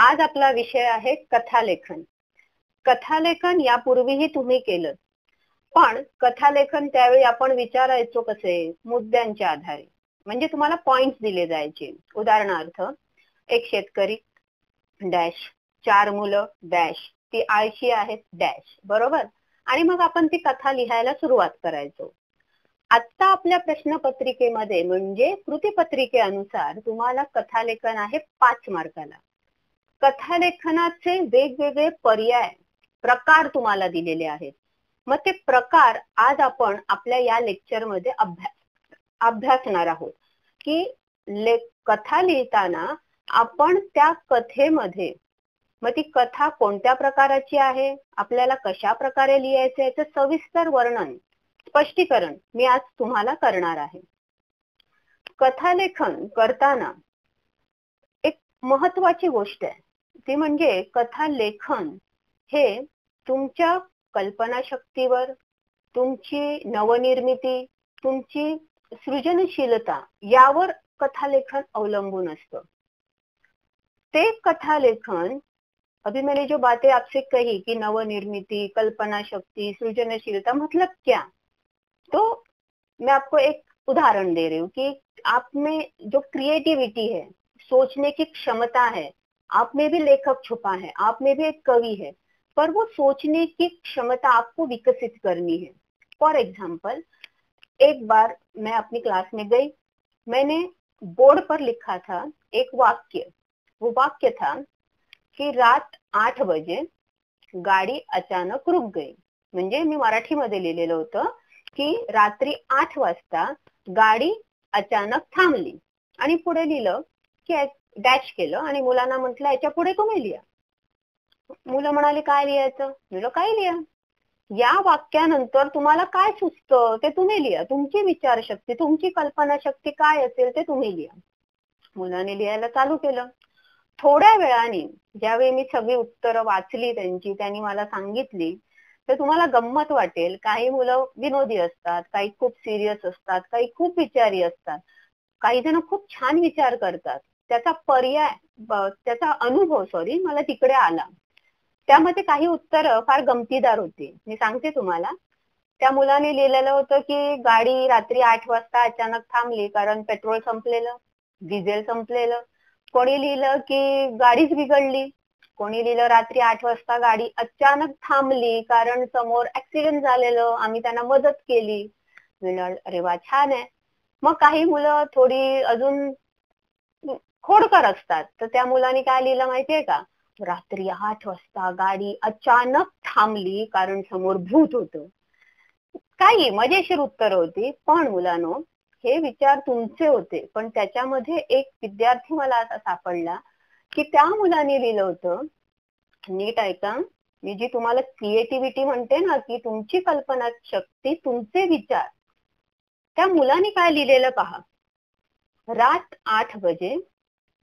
आज आपला विषय आहे कथालेखन. कथालेखन यापूर्वीही तुम्ही केलं, पण कथालेखन त्यावेळी आपण विचारायचो कसे, मुद्द्यांच्या आधारे. म्हणजे तुम्हाला पॉइंट्स दिले जायचे. उदाहरणार्थ, एक शेतकरी डॅश, 4 मुलं डॅश, ती आळशी आहेत डॅश, बरोबर. आणि मग आपण ती कथा लिहायला सुरुवात करायचो. आता आपल्या प्रश्नपत्रिकेमध्ये म्हणजे कृतीपत्रिकेनुसार तुम्हाला कथालेखन आहे 5 मार्काला. कथालेखनाचे वेगवेगळे पर्याय, प्रकार तुम्हाला दिलेले आहेत. मग ते प्रकार आज आपण आपल्या या लेक्चरमध्ये अभ्यासणार आहोत की कथा लिहिताना आपण त्या कथेमध्ये, मग ती कथा कोणत्या प्रकाराची आहे, आपल्याला कशा प्रकारे लिहायचं याचं सविस्तर वर्णन, स्पष्टीकरण मी आज तुम्हाला करणार आहे. कथालेखन करताना एक महत्वाची गोष्ट आहे, ती म्हणजे कथा लेखन हे तुमच्या कल्पनाशक्तीवर, तुमची नवनिर्मिती, तुमची सृजनशीलता यावर कथालेखन अवलंबून असतं. ते कथालेखन, अभी मैंने जो बातें आपसे कही कि नवनिर्मिती, कल्पनाशक्ति, सृजनशीलता, मतलब क्या? तो मैं आपको एक उदाहरण दे रही हूँ कि आप में जो क्रिएटिविटी है, सोचने की क्षमता है, आप में भी लेखक छुपा है, आप में भी एक कवि है, पर वो सोचने की क्षमता आपको विकसित करनी है. फॉर एग्जाम्पल, एक बार मैं अपनी क्लास में गई, मैंने बोर्ड पर लिखा था एक वाक्य. वो वाक्य था कि रात 8 बजे गाडी अचानक रुक गई. म्हणजे मी मराठीमध्ये लिहिलेलं होतं की रात्री 8 वाजता गाडी अचानक थांबली. आणि पुढे लिहिलं की डॅश केलं आणि मुलांना म्हटलं याच्या पुढे तुम्ही लिहा. मुलं म्हणाली काय लिहायचं? म्हणलं काय लिहा. या वाक्यानंतर तुम्हाला काय सुचतं ते तुम्ही लिहा. तुमची विचारशक्ती, तुमची कल्पनाशक्ती काय असेल ते तुम्ही लिहा. मुलांनी लिहायला चालू केलं. थोड्या वेळाने ज्यावेळी मी सगळी उत्तरं वाचली त्यांनी मला सांगितली, तर तुम्हाला गंमत वाटेल. काही मुलं विनोदी असतात, काही खूप सिरियस असतात, काही खूप विचारी असतात, काही जण खूप छान विचार करतात. त्याचा अनुभव मला तिकडे आला. त्यामध्ये काही उत्तरं फार गमतीदार होती. मी सांगते तुम्हाला. त्या मुलाने लिहिलेलं होतं की गाडी रात्री 8 वाजता अचानक थांबली कारण पेट्रोल संपलेलं, डिझेल संपलेलं. कोणी लिहिलं की गाडीच बिघडली. कोणी लिहिलं रात्री 8 वाजता गाडी अचानक थांबली कारण समोर ऍक्सिडेंट झालेलं, आम्ही त्यांना मदत केली. अरे वा, छान आहे. मग काही मुलं थोडी अजून खोडकर असतात, तर त्या मुलांनी काय लिहिलं माहितीये का? रात्री 8 वाजता गाडी अचानक थांबली कारण समोर भूत होतं. काही मजेशीर उत्तर होती. पण मुलांनो, हे विचार तुमचे होते, पण त्याच्यामध्ये एक विद्यार्थी मला असा सापडला की त्या मुलाने लिहिलं होतं, नीट ऐका, मी जी तुम्हाला क्रिएटिव्हिटी म्हणते ना, की तुमची कल्पना शक्ती, तुमचे विचार, त्या मुलाने काय लिहिलेलं पहा. रात 8 बजे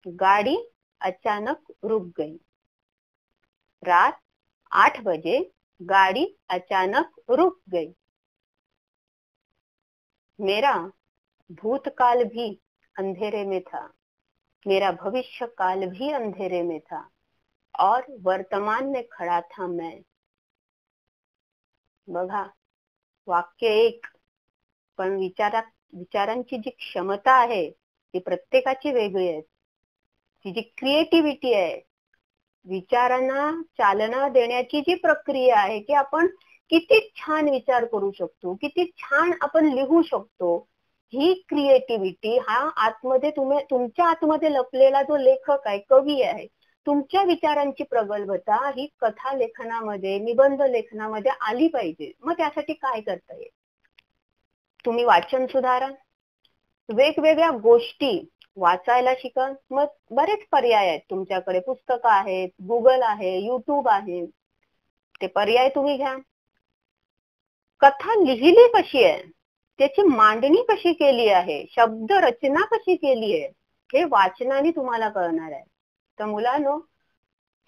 गाड़ी अचानक रुक गई. रात 8 बजे गाड़ी अचानक रुक गई. मेरा भूतकाल भी अंधेरे में था, मेरा भविष्य काल भी अंधेरे में था और वर्तमान में खड़ा था मैं. बघा, वाक्य एक, पण विचारांची जी क्षमता आहे ती प्रत्येकाची वेगळी आहे. ती जी क्रिएटिव्हिटी आहे, विचारांना चालना देण्याची जी प्रक्रिया आहे की आपण किती छान विचार करू शकतो, किती छान आपण लिहू शकतो, ही क्रिएटिव्हिटी, हा आतमध्ये तुमच्या आतमध्ये लपलेला जो लेखक आहे, कवी आहे, तुमच्या विचारांची प्रगल्भता ही कथा लेखनामध्ये, निबंध लेखनामध्ये आली पाहिजे. मग त्यासाठी काय करता येईल? तुम्ही वाचन सुधारा, वेगवेगळ्या गोष्टी वाचायला शिका. मग बरेच पर्याय आहेत तुमच्याकडे. पुस्तकं आहेत, गुगल आहे, युट्यूब आहे, ते पर्याय तुम्ही घ्या. कथा लिहिली कशी आहे, त्याची मांडणी कशी केली आहे, शब्द रचना कशी केली आहे, हे वाचनाने तुम्हाला कळणार आहे. तर मुलांनो,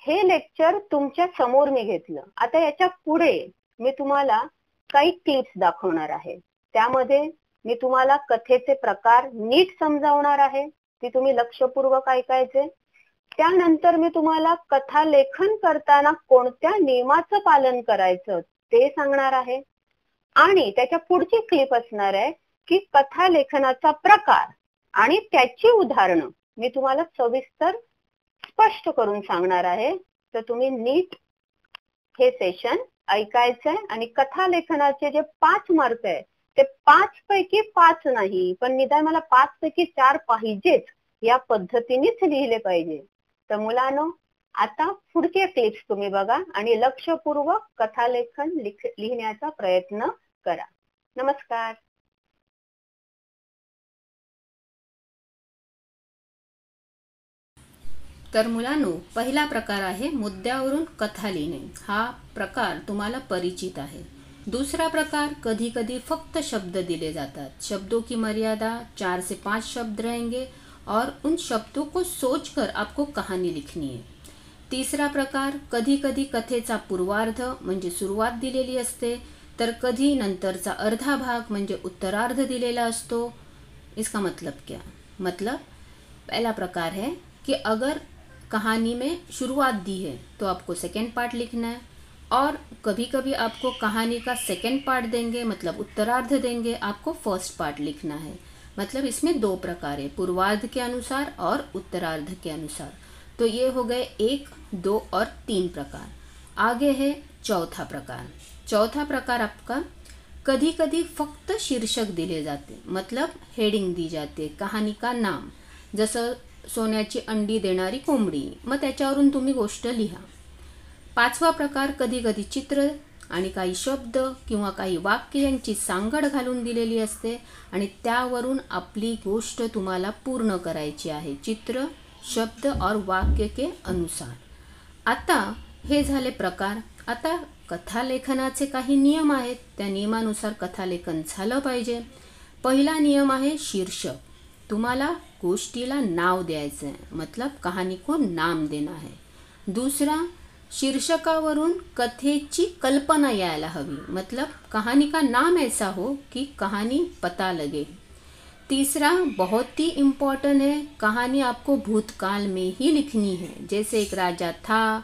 हे लेक्चर तुमच्या समोर मी घेतलं. आता याच्या पुढे मी तुम्हाला काही टिप्स दाखवणार आहे. त्यामध्ये मी तुम्हाला कथेचे प्रकार नीट समजावणार आहे, ती तुम्ही लक्षपूर्वक ऐकायचे. त्यानंतर मी तुम्हाला कथा लेखन करताना कोणत्या नियमाचं पालन करायचं ते सांगणार आहे. आणि त्याच्या पुढची क्लिप असणार आहे की कथा लेखनाचा प्रकार आणि त्याची उदाहरणं मी तुम्हाला सविस्तर स्पष्ट करून सांगणार आहे. तर तुम्ही नीट हे सेशन ऐकायचंय आणि कथा लेखनाचे जे 5 मार्क आहे ते 5 पैकी 5 नाही, पण निदान मला 5 पैकी 4 पाहिजेच या पद्धतीनेच लिहिले पाहिजे. तर मुलांनो, आता पुढचे क्लिप्स तुम्ही बघा आणि लक्षपूर्वक कथालेखन लिहिण्याचा प्रयत्न करा. नमस्कार. तर मुलांनो, पहिला प्रकार आहे मुद्द्यावरून कथा लिहिणे. हा प्रकार तुम्हाला परिचित आहे. दूसरा प्रकार, कधी कधी फक्त शब्द दिले जातात. शब्दों की मर्यादा 4 से 5 शब्द रहेंगे और उन शब्दों को सोचकर आपको कहानी लिखनी है. तीसरा प्रकार, कधी कधी कथेचा पूर्वार्ध म्हणजे सुरुवात दिलेली असते, तर कधी नंतरचा अर्धा भाग म्हणजे उत्तरार्ध दिलेला असतो. इसका मतलब क्या? मतलब पहला प्रकार है कि अगर कहानी में शुरुआत दी है तो आपको सेकेंड पार्ट लिखना है, और कभी कभी आपको कहानी का सेकेंड पार्ट देंगे, मतलब उत्तरार्ध देंगे, आपको फर्स्ट पार्ट लिखना है. मतलब इसमें 2 प्रकार है, पूर्वार्ध के अनुसार और उत्तरार्ध के अनुसार. तो ये हो गए 1, 2 और 3 प्रकार. आगे है चौथा प्रकार. चौथा प्रकार आपका, कधी कधी फक्त शीर्षक दिले जाते, मतलब हेडिंग दी जाते, कहानी का नाम. जसं सोन्याची अंडी देणारी कोंबडी, मग त्याच्यावरून तुम्ही गोष्ट लिहा. 5वा प्रकार, कधी कधी चित्र आणि काही शब्द किंवा काही वाक्य यांची सांगड घालून दिलेली असते आणि त्यावरून आपली गोष्ट तुम्हाला पूर्ण करायची आहे, चित्र, शब्द और वाक्य के अनुसार. आता हे झाले प्रकार. आता कथालेखनाचे काही नियम आहेत, त्या नियमानुसार कथालेखन झालं पाहिजे. पहिला नियम आहे शीर्षक. तुम्हाला गोष्टीला नाव द्यायचं है, मतलब कहानी को नाम देना है. दूसरा, शीर्षकावरून कथेची कल्पना यायला हवी, मतलब कहानी का नाम ऐसा हो कि कहानी पता लगे. तीसरा, बहुत ही इम्पॉर्टेंट है, कहानी आपको भूतकाल में ही लिखनी है. जैसे एक राजा था,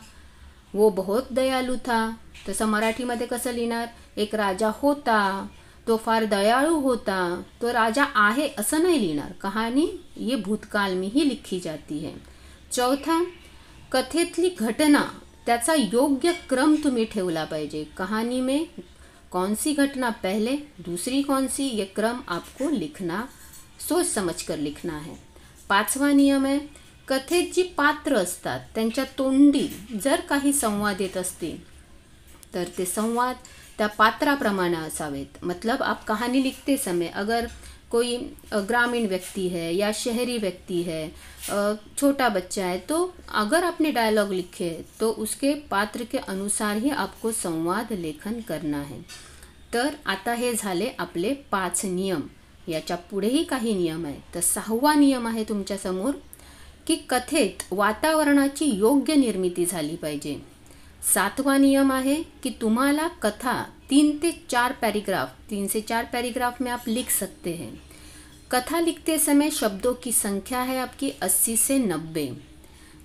वो बहुत दयालु था, तसं मराठीमध्ये कसं लिहिणार? एक राजा होता, तो फार दयाळू होता, तो राजा आहे असं नाही लिहिणार. कहानी ये भूतकाल में ही लिखी जाती है. चौथा, कथेतली घटना त्याचा योग्य क्रम तुम्ही ठेवला पाहिजे. कहानी में कौन सी घटना पहले, दूसरी कौन सी, ये क्रम आपको लिखना, सोच समझ कर लिखना है. 5वा नियम आहे, कथेत जी पात्र असतात त्यांच्या तोंडी जर काही संवाद येत असतील तर ते संवाद त्या पात्राप्रमाणे असावेत. मतलब आप कहानी लिखते समय अगर कोई ग्रामीण व्यक्ति है या शहरी व्यक्ति है, छोटा बच्चा है, तो अगर आपने डायलॉग लिखे तो उसके पात्र के अनुसार ही आपको संवाद लेखन करना है. तर आता हे झाले आपले 5 नियम. याच्या पुढेही काही नियम आहेत. तर 6वा नियम आहे तुमच्यासमोर की कथेत वातावरणाची योग्य निर्मिती झाली पाहिजे. 7वा नियम है कि तुम्हारा कथा 3 से 4 पैराग्राफ में आप लिख सकते हैं. कथा लिखते समय शब्दों की संख्या है आपकी 80 से 90.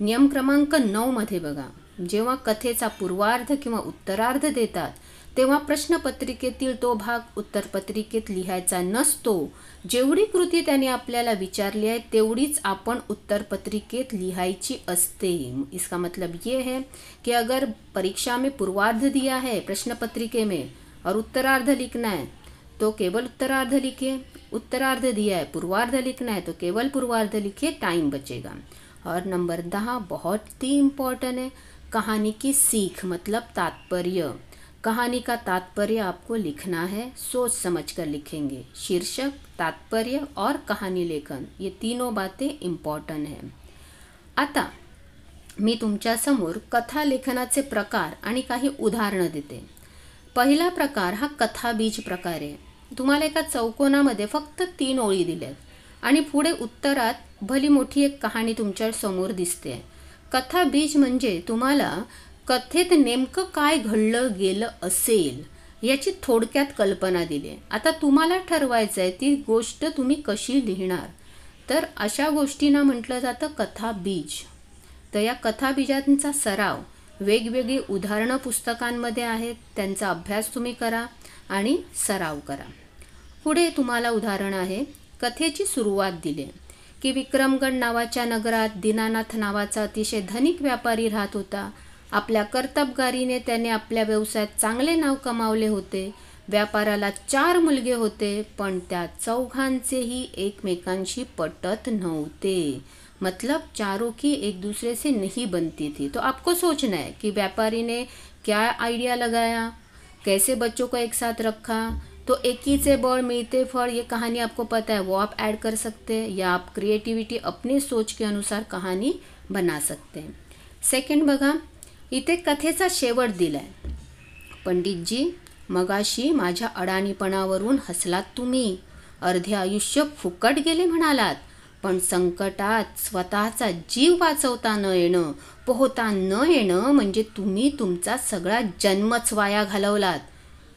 नियम क्रमांक 9 मध्ये बघा, जेव्हा कथेचा पूर्वार्ध किंवा उत्तरार्ध देतात तेव्हा प्रश्नपत्रिकेतील तो भाग उत्तरपत्रिकेत लिहायचा नसतो. जेवढी कृती त्याने आपल्याला विचारली आहे तेवढीच आपण उत्तरपत्रिकेत लिहायची असते. इसका मतलब ये है कि अगर परीक्षा में पूर्वार्ध दिया है प्रश्नपत्रिके में और उत्तरार्ध लिखना है तो केवल उत्तरार्ध लिखिए, उत्तरार्ध दिया है पूर्वार्ध लिखना है तो केवल पूर्वार्ध लिखिए, टाइम बचेगा. और नंबर 10 बहुत ही इम्पोर्टेंट है, कहानी की सीख मतलब तात्पर्य. कहानी का तात्पर्य आपको लिखना है, सोच समझकर लिखेंगे. शीर्षक, तात्पर्य और कहानी लेखन, ये तीनों बातें इम्पॉर्टंट हैं. आता मी तुमच्यासमोर कथा लेखनाचे प्रकार आणि काही उदाहरणं देते. पहिला प्रकार हा कथाबीज प्रकार आहे. तुम्हाला एका चौकोनामध्ये फक्त 3 ओळी दिल्यात आणि पुढे उत्तरात भली मोठी एक कहाणी तुमच्या समोर दिसते. कथाबीज म्हणजे तुम्हाला कथेत नेमकं काय घडलं गेलं असेल याची थोडक्यात कल्पना दिली. आता तुम्हाला ठरवायचं आहे ती गोष्ट तुम्ही कशी लिहिणार. तर अशा गोष्टींना म्हटलं जातं कथाबीज. तर या कथाबीजांचा सराव वेगवेगळी उदाहरणं पुस्तकांमध्ये आहेत, त्यांचा अभ्यास तुम्ही करा आणि सराव करा. पुढे तुम्हाला उदाहरण आहे. कथेची सुरुवात दिली की विक्रमगड नावाच्या नगरात दीनानाथ नावाचा अतिशय धनिक व्यापारी राहत होता. आपल्या कर्तबगारीने त्याने आपल्या व्यवसायात चांगले नाव कमावले होते. व्यापाराला 4 मुलगे होते, पण त्या चौघांचेही एकमेकांशी पटत नव्हते. मतलब चारों की एक दूसरे से नहीं बनती थी. तो आपको सोचना है कि व्यापारी ने क्या आइडिया लगाया, कैसे बच्चों को एक साथ रखा. तो एक ही से बड़ मिलते फल, ये कहानी आपको पता है, वो आप ऐड कर सकते हैं या आप क्रिएटिविटी अपने सोच के अनुसार कहानी बना सकते हैं. सेकंड बघा, इथे कथेचा शेवट दिलाय. पंडितजी, मगाशी माझ्या अडाणीपणावरून हसलात तुम्ही. अर्धे आयुष्य फुकट गेले म्हणालात, पण संकटात स्वतःचा जीव वाचवता न येणं, पोहता न येणं म्हणजे तुम्ही तुमचा सगळा जन्मच वाया घालवलात.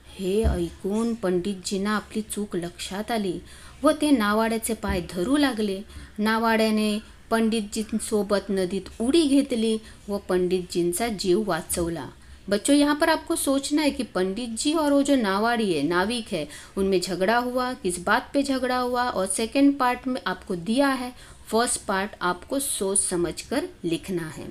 हे ऐकून पंडितजींना आपली चूक लक्षात आली व ते नावाड्याचे पाय धरू लागले. नावाड्याने पंडितजींसोबत नदीत उडी घेतली व पंडितजींचा जीव वाचवला. बच्चों, यहाँ पर आपको सोचना है कि पंडित जी और वो जो नावाड़ी है, नाविक है, उनमें झगड़ा हुआ, किस बात पे झगड़ा हुआ, और सेकंड पार्ट में आपको दिया है. फर्स्ट पार्ट आपको सोच समझकर लिखना है.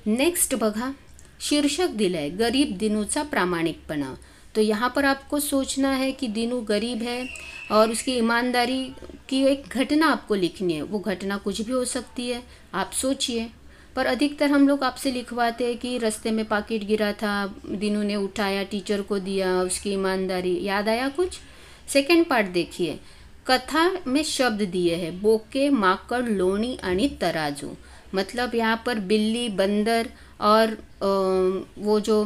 नेक्स्ट बघा, शीर्षक दिलंय गरीब दिनूचा प्रामाणिकपणा. तो यहाँ पर आपको सोचना है कि दिनू गरीब है और उसकी ईमानदारी की एक घटना आपको लिखनी है. वो घटना कुछ भी हो सकती है, आप सोचिए. पर अधिकतर हम लोग आपसे लिखवाते हैं कि रास्ते में पाकिट गिरा था, दिनू ने उठाया, टीचर को दिया, उसकी ईमानदारी. याद आया कुछ? सेकंड पार्ट देखिए. कथा में शब्द दिए हैं बोके, माकड़, लोणी आणि तराजू. मतलब यहाँ पर बिल्ली, बंदर और वो जो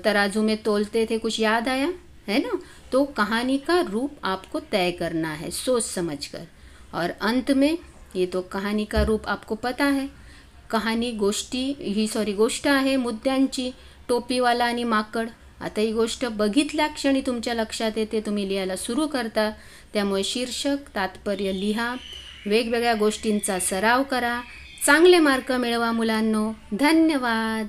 तराजू में तोलते थे, कुछ याद आया है ना. तो कहानी का रूप आपको तय करना है सोच समझकर. और अंत में ये तो कहानी का रूप आपको पता है. कहानी गोष्ट आहे मुद्द्यांची, टोपीवाला आणि माकड. आता ही गोष्ट बघितल्या क्षणी तुमच्या लक्षात येते, तुम्ही लिहायला सुरू करता. त्यामुळे शीर्षक, तात्पर्य लिहा, वेगवेगळ्या गोष्टींचा सराव करा. चांगले मार्क मिळवा मुलांनो. धन्यवाद.